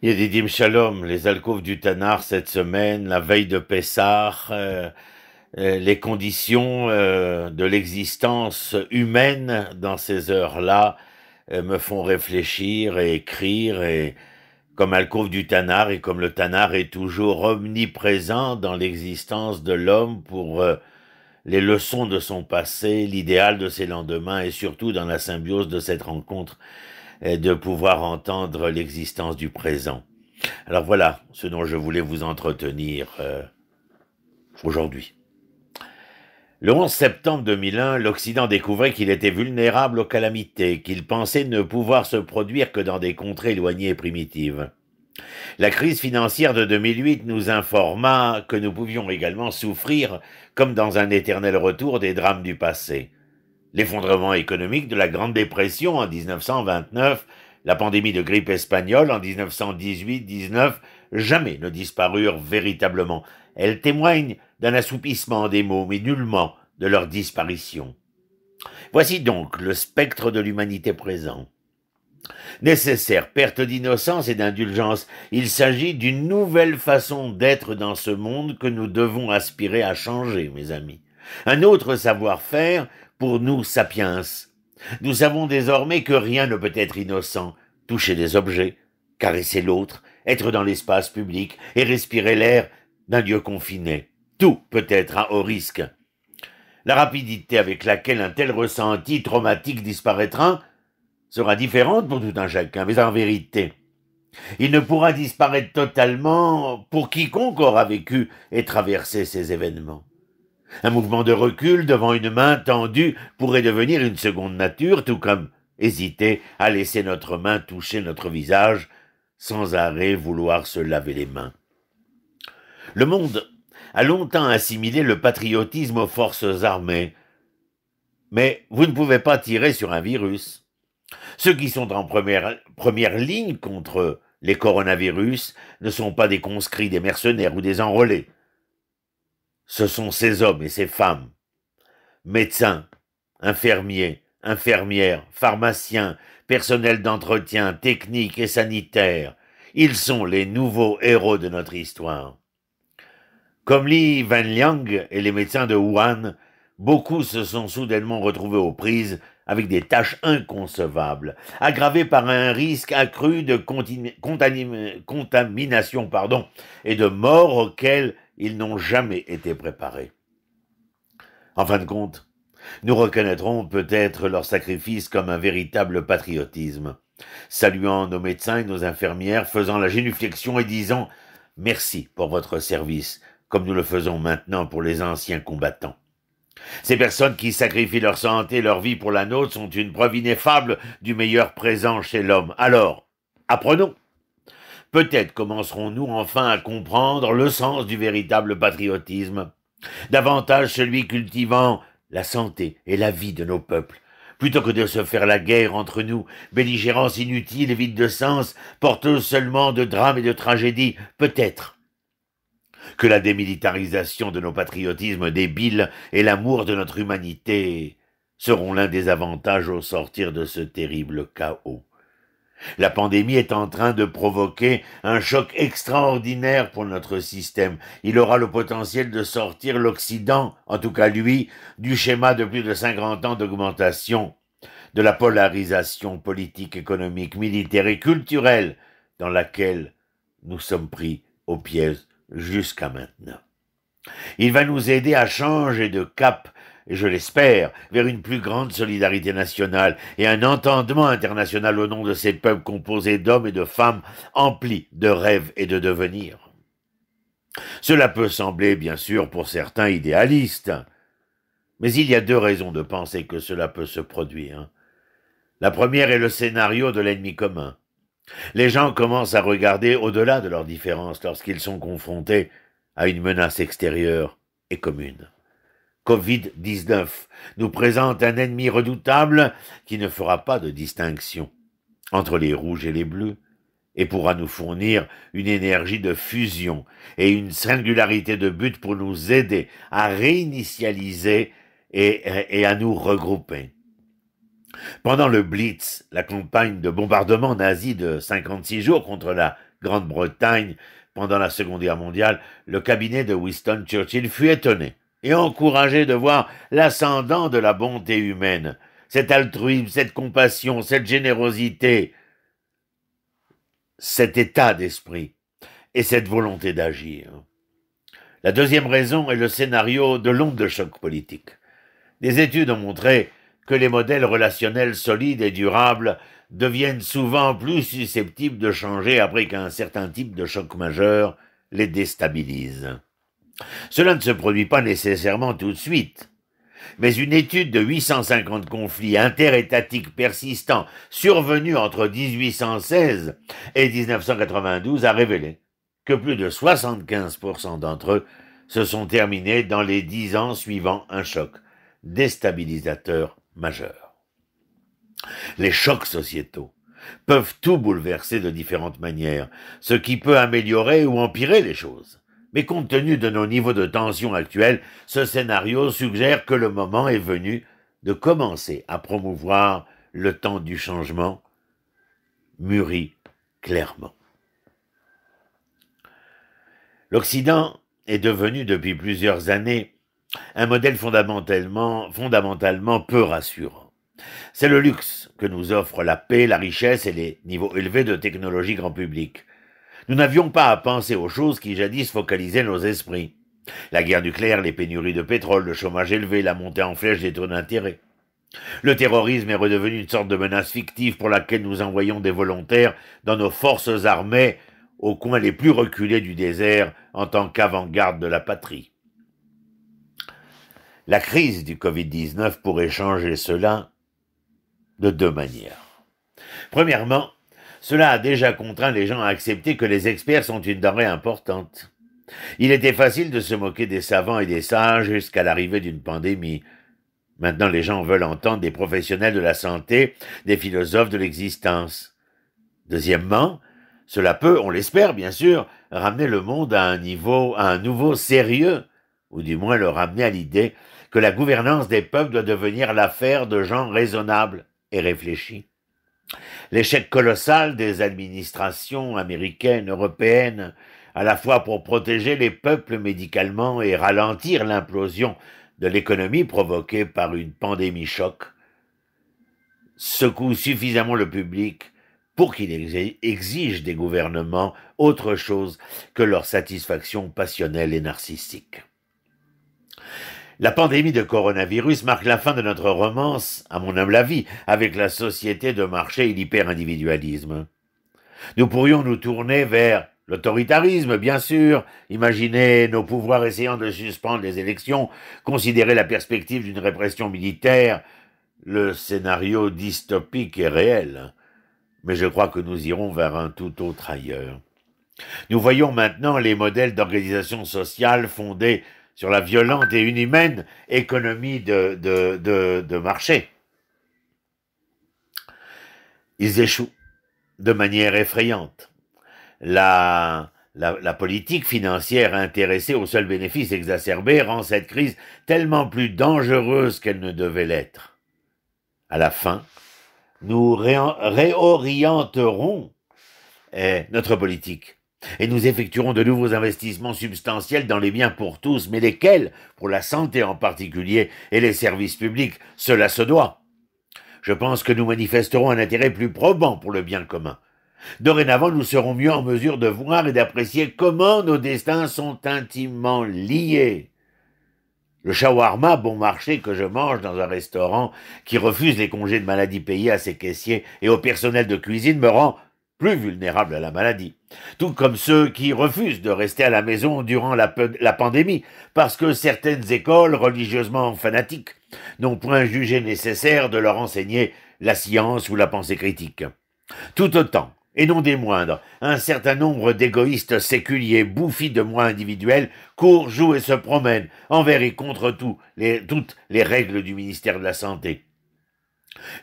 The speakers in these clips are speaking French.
Yedidim Shalom, les alcôves du Tanar cette semaine, la veille de Pessah, les conditions de l'existence humaine dans ces heures-là me font réfléchir et écrire, et comme alcôve du Tanar, et comme le Tanar est toujours omniprésent dans l'existence de l'homme pour les leçons de son passé, l'idéal de ses lendemains, et surtout dans la symbiose de cette rencontre, de pouvoir entendre l'existence du présent. Alors voilà ce dont je voulais vous entretenir aujourd'hui. Le 11 septembre 2001, l'Occident découvrait qu'il était vulnérable aux calamités, qu'il pensait ne pouvoir se produire que dans des contrées éloignées et primitives. La crise financière de 2008 nous informa que nous pouvions également souffrir, comme dans un éternel retour, des drames du passé. L'effondrement économique de la Grande Dépression en 1929, la pandémie de grippe espagnole en 1918-19, jamais ne disparurent véritablement. Elles témoignent d'un assoupissement des mots, mais nullement de leur disparition. Voici donc le spectre de l'humanité présent. Nécessaire perte d'innocence et d'indulgence, il s'agit d'une nouvelle façon d'être dans ce monde que nous devons aspirer à changer, mes amis. Un autre savoir-faire pour nous, sapiens. Nous savons désormais que rien ne peut être innocent. Toucher des objets, caresser l'autre, être dans l'espace public et respirer l'air d'un lieu confiné. Tout peut être à haut risque. La rapidité avec laquelle un tel ressenti traumatique disparaîtra sera différente pour tout un chacun, mais en vérité, il ne pourra disparaître totalement pour quiconque aura vécu et traversé ces événements. Un mouvement de recul devant une main tendue pourrait devenir une seconde nature, tout comme hésiter à laisser notre main toucher notre visage sans arrêt vouloir se laver les mains. Le monde a longtemps assimilé le patriotisme aux forces armées, mais vous ne pouvez pas tirer sur un virus. Ceux qui sont en première ligne contre les coronavirus ne sont pas des conscrits, des mercenaires ou des enrôlés. Ce sont ces hommes et ces femmes, médecins, infirmiers, infirmières, pharmaciens, personnel d'entretien, technique et sanitaire. Ils sont les nouveaux héros de notre histoire. Comme Li Wenliang et les médecins de Wuhan, beaucoup se sont soudainement retrouvés aux prises avec des tâches inconcevables, aggravées par un risque accru de contamination et de mort auxquels ils n'ont jamais été préparés. En fin de compte, nous reconnaîtrons peut-être leur sacrifice comme un véritable patriotisme, saluant nos médecins et nos infirmières, faisant la génuflexion et disant « Merci pour votre service », comme nous le faisons maintenant pour les anciens combattants. Ces personnes qui sacrifient leur santé et leur vie pour la nôtre sont une preuve ineffable du meilleur présent chez l'homme. Alors, apprenons. Peut-être commencerons-nous enfin à comprendre le sens du véritable patriotisme, davantage celui cultivant la santé et la vie de nos peuples, plutôt que de se faire la guerre entre nous, belligérance inutile et vide de sens, porteuse seulement de drames et de tragédies, peut-être que la démilitarisation de nos patriotismes débiles et l'amour de notre humanité seront l'un des avantages au sortir de ce terrible chaos. La pandémie est en train de provoquer un choc extraordinaire pour notre système. Il aura le potentiel de sortir l'Occident, en tout cas lui, du schéma de plus de 50 ans d'augmentation, de la polarisation politique, économique, militaire et culturelle dans laquelle nous sommes pris au piège jusqu'à maintenant. Il va nous aider à changer de cap, et je l'espère, vers une plus grande solidarité nationale et un entendement international au nom de ces peuples composés d'hommes et de femmes emplis de rêves et de devenir. Cela peut sembler, bien sûr, pour certains idéaliste, mais il y a deux raisons de penser que cela peut se produire. La première est le scénario de l'ennemi commun. Les gens commencent à regarder au-delà de leurs différences lorsqu'ils sont confrontés à une menace extérieure et commune. Covid-19 nous présente un ennemi redoutable qui ne fera pas de distinction entre les rouges et les bleus et pourra nous fournir une énergie de fusion et une singularité de but pour nous aider à réinitialiser et à nous regrouper. Pendant le Blitz, la campagne de bombardement nazi de 56 jours contre la Grande-Bretagne pendant la Seconde Guerre mondiale, le cabinet de Winston Churchill fut étonné et encouragé de voir l'ascendant de la bonté humaine, cet altruisme, cette compassion, cette générosité, cet état d'esprit et cette volonté d'agir. La deuxième raison est le scénario de l'onde de choc politique. Des études ont montré que les modèles relationnels solides et durables deviennent souvent plus susceptibles de changer après qu'un certain type de choc majeur les déstabilise. Cela ne se produit pas nécessairement tout de suite, mais une étude de 850 conflits interétatiques persistants survenus entre 1816 et 1992 a révélé que plus de 75% d'entre eux se sont terminés dans les 10 ans suivant un choc déstabilisateur majeur. Les chocs sociétaux peuvent tout bouleverser de différentes manières, ce qui peut améliorer ou empirer les choses. Mais compte tenu de nos niveaux de tension actuels, ce scénario suggère que le moment est venu de commencer à promouvoir le temps du changement mûri clairement. L'Occident est devenu depuis plusieurs années un modèle fondamentalement peu rassurant. C'est le luxe que nous offrent la paix, la richesse et les niveaux élevés de technologie grand public. Nous n'avions pas à penser aux choses qui jadis focalisaient nos esprits. La guerre nucléaire, les pénuries de pétrole, le chômage élevé, la montée en flèche des taux d'intérêt. Le terrorisme est redevenu une sorte de menace fictive pour laquelle nous envoyons des volontaires dans nos forces armées aux coins les plus reculés du désert en tant qu'avant-garde de la patrie. La crise du Covid-19 pourrait changer cela de deux manières. Premièrement, cela a déjà contraint les gens à accepter que les experts sont une denrée importante. Il était facile de se moquer des savants et des sages jusqu'à l'arrivée d'une pandémie. Maintenant, les gens veulent entendre des professionnels de la santé, des philosophes de l'existence. Deuxièmement, cela peut, on l'espère bien sûr, ramener le monde à un nouveau sérieux, ou du moins le ramener à l'idée que la gouvernance des peuples doit devenir l'affaire de gens raisonnables et réfléchis. L'échec colossal des administrations américaines, européennes, à la fois pour protéger les peuples médicalement et ralentir l'implosion de l'économie provoquée par une pandémie choc, secoue suffisamment le public pour qu'il exige des gouvernements autre chose que leur satisfaction passionnelle et narcissique. La pandémie de coronavirus marque la fin de notre romance, à mon humble avis, avec la société de marché et l'hyper-individualisme. Nous pourrions nous tourner vers l'autoritarisme, bien sûr, imaginer nos pouvoirs essayant de suspendre les élections, considérer la perspective d'une répression militaire. Le scénario dystopique est réel, mais je crois que nous irons vers un tout autre ailleurs. Nous voyons maintenant les modèles d'organisation sociale fondés sur la violente et inhumaine économie de marché. Ils échouent de manière effrayante. La politique financière intéressée aux seuls bénéfices exacerbés rend cette crise tellement plus dangereuse qu'elle ne devait l'être. À la fin, nous réorienterons notre politique et nous effectuerons de nouveaux investissements substantiels dans les biens pour tous, mais lesquels, pour la santé en particulier et les services publics, cela se doit. Je pense que nous manifesterons un intérêt plus probant pour le bien commun. Dorénavant, nous serons mieux en mesure de voir et d'apprécier comment nos destins sont intimement liés. Le shawarma bon marché que je mange dans un restaurant qui refuse les congés de maladie payés à ses caissiers et au personnel de cuisine me rend plus vulnérables à la maladie. Tout comme ceux qui refusent de rester à la maison durant la pandémie, parce que certaines écoles religieusement fanatiques n'ont point jugé nécessaire de leur enseigner la science ou la pensée critique. Tout autant, et non des moindres, un certain nombre d'égoïstes séculiers bouffis de moi individuels courent, jouent et se promènent envers et contre toutes les règles du ministère de la Santé.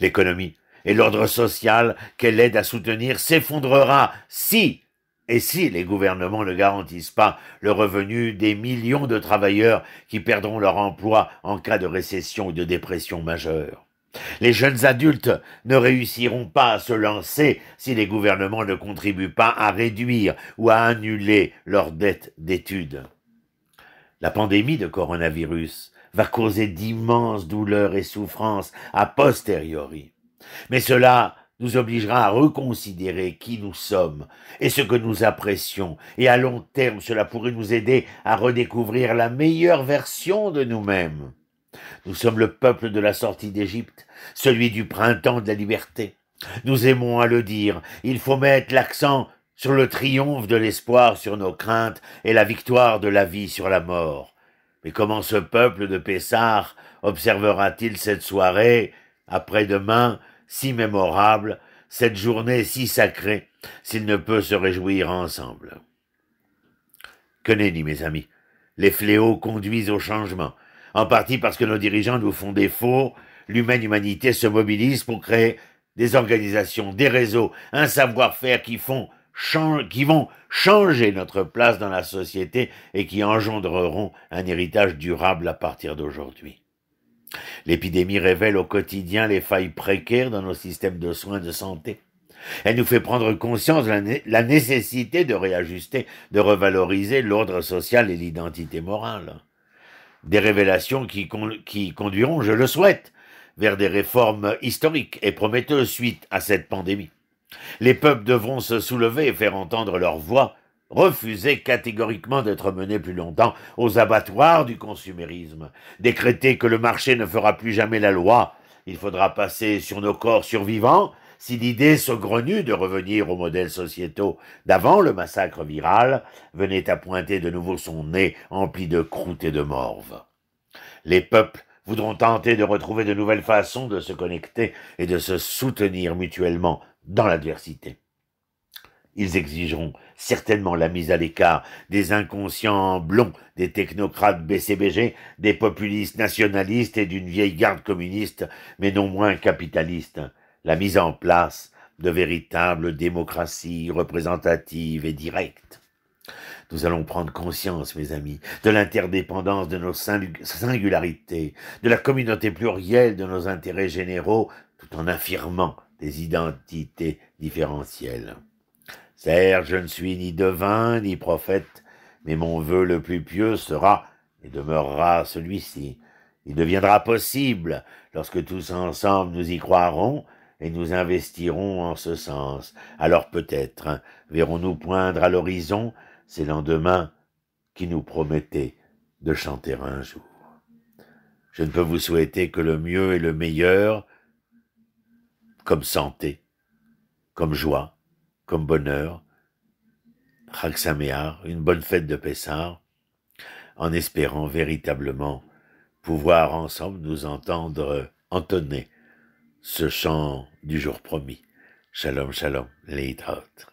L'économie et l'ordre social qu'elle aide à soutenir s'effondrera si les gouvernements ne garantissent pas le revenu des millions de travailleurs qui perdront leur emploi en cas de récession ou de dépression majeure. Les jeunes adultes ne réussiront pas à se lancer si les gouvernements ne contribuent pas à réduire ou à annuler leurs dettes d'études. La pandémie de coronavirus va causer d'immenses douleurs et souffrances a posteriori. Mais cela nous obligera à reconsidérer qui nous sommes et ce que nous apprécions. Et à long terme, cela pourrait nous aider à redécouvrir la meilleure version de nous-mêmes. Nous sommes le peuple de la sortie d'Égypte, celui du printemps de la liberté. Nous aimons à le dire, il faut mettre l'accent sur le triomphe de l'espoir sur nos craintes et la victoire de la vie sur la mort. Mais comment ce peuple de Pessard observera-t-il cette soirée, après-demain, si mémorable, cette journée si sacrée, s'il ne peut se réjouir ensemble? Que nenni, mes amis, les fléaux conduisent au changement. En partie parce que nos dirigeants nous font défaut, l'humaine humanité se mobilise pour créer des organisations, des réseaux, un savoir-faire qui vont changer notre place dans la société et qui engendreront un héritage durable à partir d'aujourd'hui. L'épidémie révèle au quotidien les failles précaires dans nos systèmes de soins de santé. Elle nous fait prendre conscience de la nécessité de réajuster, de revaloriser l'ordre social et l'identité morale. Des révélations qui conduiront, je le souhaite, vers des réformes historiques et prometteuses suite à cette pandémie. Les peuples devront se soulever et faire entendre leur voix, refuser catégoriquement d'être menés plus longtemps aux abattoirs du consumérisme, décréter que le marché ne fera plus jamais la loi. Il faudra passer sur nos corps survivants si l'idée saugrenue de revenir aux modèles sociétaux d'avant le massacre viral venait à pointer de nouveau son nez empli de croûtes et de morve. Les peuples voudront tenter de retrouver de nouvelles façons de se connecter et de se soutenir mutuellement dans l'adversité. Ils exigeront certainement la mise à l'écart des inconscients blonds, des technocrates BCBG, des populistes nationalistes et d'une vieille garde communiste, mais non moins capitaliste, la mise en place de véritables démocraties représentatives et directes. Nous allons prendre conscience, mes amis, de l'interdépendance de nos singularités, de la communauté plurielle de nos intérêts généraux, tout en affirmant des identités différentielles. Certes, je ne suis ni devin, ni prophète, mais mon vœu le plus pieux sera et demeurera celui-ci. Il deviendra possible lorsque tous ensemble nous y croirons et nous investirons en ce sens. Alors peut-être verrons-nous poindre à l'horizon ces lendemains qui nous promettaient de chanter un jour. Je ne peux vous souhaiter que le mieux et le meilleur, comme santé, comme joie, comme bonheur, Chag Sameach, une bonne fête de Pessah, en espérant véritablement pouvoir ensemble nous entendre entonner ce chant du jour promis. Shalom, shalom, Leitraot.